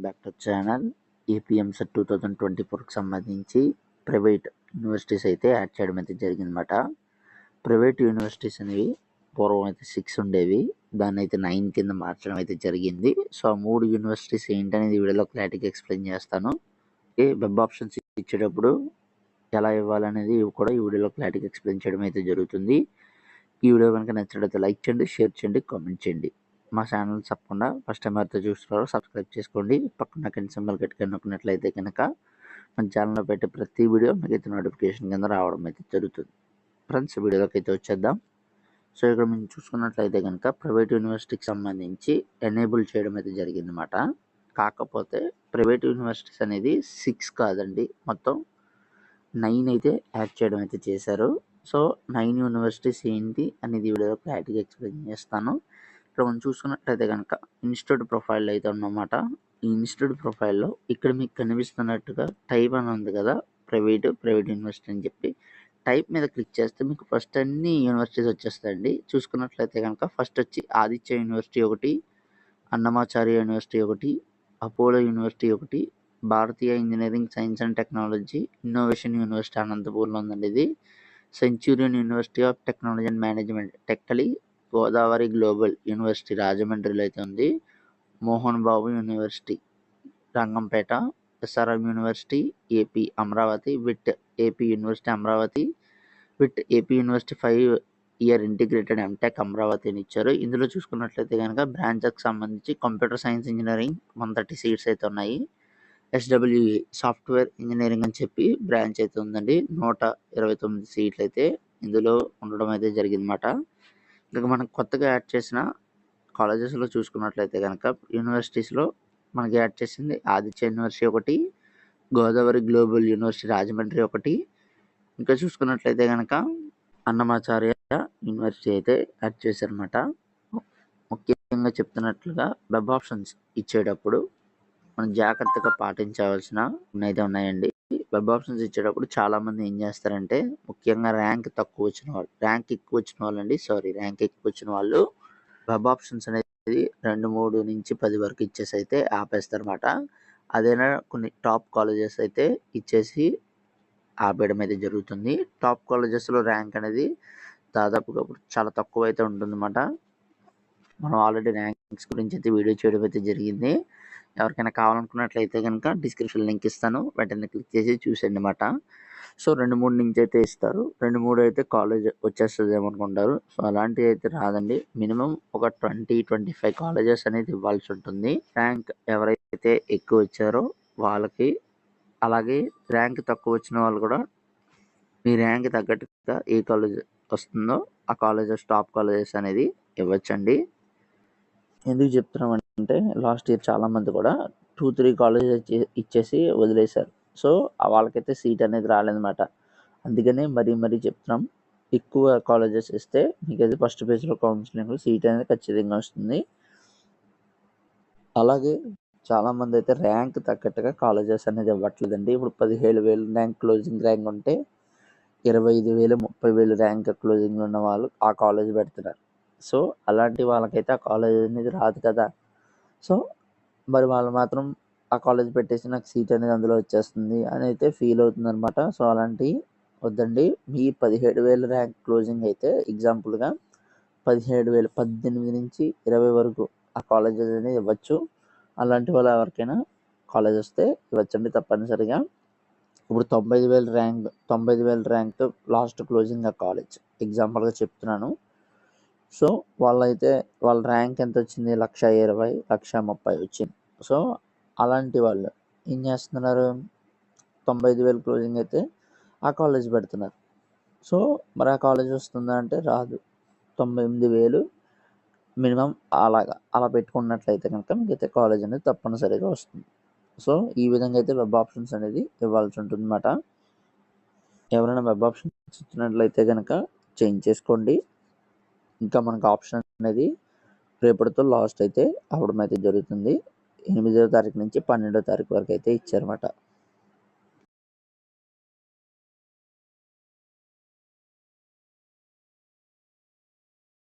Back to channel. AP EAMCET 2024కి సంబంధించి private universities అయితే యాడ్ చేయడం అయితే జరిగిందన్నమాట. ప్రైవేట్ యూనివర్సిటీస్ అనేవి పూర్వం అయితే 6 ఉండేవి, దాన్ని అయితే 9 కింద మార్చడం అయితే జరిగింది. సో ఆ 3 యూనివర్సిటీస్ ఏంటనేది ఈ వీడియోలో క్లారిటీగా ఎక్స్ప్లెయిన్ చేస్తాను. వెబ్ ఆప్షన్స్ ఇచ్చేటప్పుడు ఎలా ఇవ్వాలనేది కూడా ఈ వీడియోలో క్లారిటీగా ఎక్స్ప్లెయిన్ చేయడం అయితే జరుగుతుంది. ఈ వీడియో కనుక నచ్చినట్లయితే లైక్ చేయండి, షేర్ చేయండి, కామెంట్ చేయండి. మా ఛానల్ తప్పకుండా ఫస్ట్ టైం అయితే చూస్తున్నారో సబ్స్క్రైబ్ చేసుకోండి. పక్కన గంట సింబల్ గట్టిగా నొక్కినట్లయితే కనుక మన ఛానల్లో పెట్టే ప్రతి వీడియో మీకు నోటిఫికేషన్ కింద రావడం అయితే జరుగుతుంది. ఫ్రెండ్స్, వీడియోలోకి అయితే వచ్చేద్దాం. సో ఇక్కడ మేము చూసుకున్నట్లయితే కనుక ప్రైవేట్ యూనివర్సిటీకి సంబంధించి ఎనేబుల్ చేయడం అయితే జరిగిందన్నమాట. కాకపోతే ప్రైవేట్ యూనివర్సిటీస్ అనేది 6 కాదండి, మొత్తం 9 అయితే యాడ్ చేయడం అయితే చేశారు. సో 9 యూనివర్సిటీస్ ఏంటి అనేది వీడియోలో క్లారిటీగా ఎక్స్ప్లెయిన్ చేస్తాను. ఇక్కడ మనం చూసుకున్నట్లయితే కనుక ఇన్స్టిట్యూట్ ప్రొఫైల్ అయితే ఉన్నమాట. ఈ ఇన్స్టిట్యూట్ ప్రొఫైల్లో ఇక్కడ మీకు కనిపిస్తున్నట్టుగా టైప్ అని ఉంది కదా, ప్రైవేట్ యూనివర్సిటీ అని చెప్పి టైప్ మీద క్లిక్ చేస్తే మీకు ఫస్ట్ అన్ని యూనివర్సిటీస్ వచ్చేస్తాయండి. చూసుకున్నట్లయితే కనుక ఫస్ట్ వచ్చి ఆదిత్య యూనివర్సిటీ ఒకటి, అన్నమాచార్య యూనివర్సిటీ ఒకటి, అపోలో యూనివర్సిటీ ఒకటి, Bharatiya engineering science and technology innovation university అనంతపూర్లో ఉందండి ఇది. Centurion university of technology and management Tekkali, Godavari global university రాజమండ్రిలో అయితే ఉంది, Mohan Babu university Rangampeta, SRM university AP Amaravati, VIT AP university Amaravati, VIT AP university 5-year integrated MTech Amaravati అని ఇచ్చారు. ఇందులో చూసుకున్నట్లయితే కనుక బ్రాంచెస్కి సంబంధించి కంప్యూటర్ సైన్స్ ఇంజనీరింగ్ 130 సీట్స్ అయితే ఉన్నాయి. ఎస్డబ్ల్యూఈ సాఫ్ట్వేర్ ఇంజనీరింగ్ అని చెప్పి బ్రాంచ్ అయితే ఉందండి. 129 సీట్లు అయితే ఇందులో ఉండడం అయితే జరిగిందన్నమాట. ఇక మనం కొత్తగా యాడ్ చేసిన కాలేజెస్లో చూసుకున్నట్లయితే కనుక యూనివర్సిటీస్లో మనకి యాడ్ చేసింది ఆదిత్య యూనివర్సిటీ ఒకటి, గోదావరి గ్లోబల్ యూనివర్సిటీ రాజమండ్రి ఒకటి, ఇంకా చూసుకున్నట్లయితే కనుక అన్నమాచార్య యూనివర్సిటీ అయితే యాడ్ చేశారన్నమాట. ముఖ్యంగా చెప్తున్నట్లుగా వెబ్ ఆప్షన్స్ ఇచ్చేటప్పుడు మనం జాగ్రత్తగా పాటించవలసిన అయితే ఉన్నాయండి. వెబ్ ఆప్షన్స్ ఇచ్చేటప్పుడు చాలామంది ఏం చేస్తారంటే, ముఖ్యంగా ర్యాంక్ ఎక్కువ వచ్చిన వాళ్ళు వెబ్ ఆప్షన్స్ అనేది 2, 3 నుంచి 10 వరకు ఇచ్చేసి అయితే ఆపేస్తారన్నమాట. అదేనా కొన్ని టాప్ కాలేజెస్ అయితే ఇచ్చేసి ఆపేయడం అయితే జరుగుతుంది. టాప్ కాలేజెస్లో ర్యాంక్ అనేది దాదాపుగా చాలా తక్కువ అయితే ఉంటుందన్నమాట. మనం ఆల్రెడీ ర్యాంక్స్ గురించి అయితే వీడియో చేయడం అయితే జరిగింది. ఎవరికైనా కావాలనుకున్నట్లయితే కనుక డిస్క్రిప్షన్ లింక్ ఇస్తాను, వెంటనే క్లిక్ చేసి చూసేయండి అన్నమాట. సో 2-3 నుంచి అయితే ఇస్తారు, 2-3 అయితే కాలేజ్ వచ్చేస్తుంది ఏమనుకుంటారు. సో అలాంటివి అయితే రాదండి. మినిమం ఒక 20-25 కాలేజెస్ అనేది ఇవ్వాల్సి ఉంటుంది. ర్యాంక్ ఎవరైతే ఎక్కువ వచ్చారో వాళ్ళకి, అలాగే ర్యాంక్ తక్కువ వచ్చిన వాళ్ళు కూడా మీ ర్యాంక్ తగ్గట్టుగా ఏ కాలేజ్ వస్తుందో ఆ కాలేజెస్, టాప్ కాలేజెస్ అనేది ఇవ్వచ్చండి. ఎందుకు చెప్తున్నామంటే లాస్ట్ ఇయర్ చాలామంది కూడా 2-3 కాలేజెస్ ఇచ్చేసి వదిలేశారు. సో వాళ్ళకైతే సీట్ అనేది రాలేదన్నమాట. అందుకనే మరీ చెప్తున్నాం, ఎక్కువ కాలేజెస్ ఇస్తే మీకు అయితే ఫస్ట్ పేజ్లో కౌన్సిలింగ్లో సీట్ అనేది ఖచ్చితంగా వస్తుంది. అలాగే చాలామంది అయితే ర్యాంక్ తగ్గట్టుగా కాలేజెస్ అనేది ఇవ్వట్లేదండి. ఇప్పుడు 17,000 ర్యాంక్ క్లోజింగ్ ర్యాంక్ ఉంటే 25,000, 30,000 ర్యాంక్ క్లోజింగ్ ఉన్న వాళ్ళు ఆ కాలేజ్ పెడుతున్నారు. సో అలాంటి వాళ్ళకైతే ఆ కాలేజ్ అనేది రాదు కదా. సో మరి వాళ్ళు మాత్రం ఆ కాలేజ్ పెట్టేసి నాకు సీట్ అనేది అందులో వచ్చేస్తుంది అని అయితే ఫీల్ అవుతుంది అనమాట. సో అలాంటి వద్దండి. మీ 17,000 ర్యాంక్ క్లోజింగ్ అయితే ఎగ్జాంపుల్గా 17,000, 18 నుంచి 20 వరకు ఆ కాలేజెస్ అనేది ఇవ్వచ్చు. అలాంటి వాళ్ళు ఎవరికైనా కాలేజ్ వస్తే ఇవ్వచ్చండి తప్పనిసరిగా. ఇప్పుడు 95,000 ర్యాంక్ లాస్ట్ క్లోజింగ్ ఆ కాలేజ్ ఎగ్జాంపుల్గా చెప్తున్నాను. సో వాళ్ళ ర్యాంక్ ఎంత వచ్చింది, 1,20,000, 1,30,000 వచ్చింది. సో అలాంటి వాళ్ళు ఏం చేస్తున్నారు, 95,000 క్లోజింగ్ అయితే ఆ కాలేజ్ పెడుతున్నారు. సో మరి ఆ కాలేజ్ వస్తుందా అంటే రాదు. 98,000 మినిమం అలా పెట్టుకున్నట్లయితే కనుక మీకైతే కాలేజ్ అనేది తప్పనిసరిగా వస్తుంది. సో ఈ విధంగా అయితే వెబ్ ఆప్షన్స్ అనేది ఇవ్వాల్సి ఉంటుంది అన్నమాట. ఎవరైనా వెబ్ ఆప్షన్స్ ఇచ్చినట్లయితే కనుక చేంజ్ చేసుకోండి. ఇంకా మనకు ఆప్షన్ అనేది రేపటితో లాస్ట్ అయితే అవ్వడం అయితే జరుగుతుంది. 8వ తారీఖు నుంచి 12వ తారీఖు వరకు అయితే ఇచ్చారన్నమాట.